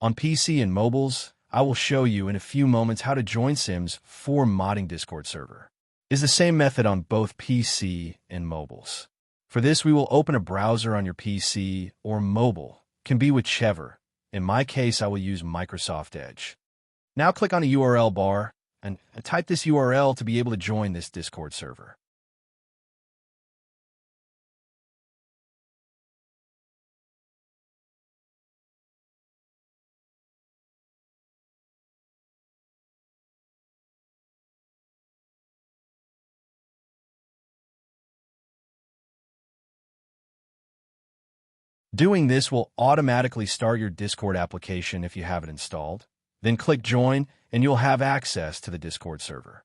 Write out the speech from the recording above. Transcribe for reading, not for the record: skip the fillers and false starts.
On PC and mobiles, I will show you in a few moments how to join SIMS for modding Discord server. It's the same method on both PC and mobiles. For this, we will open a browser on your PC or mobile, can be whichever. In my case, I will use Microsoft Edge. Now click on the URL bar and type this URL to be able to join this Discord server. Doing this will automatically start your Discord application if you have it installed. Then click Join, and you'll have access to the Discord server.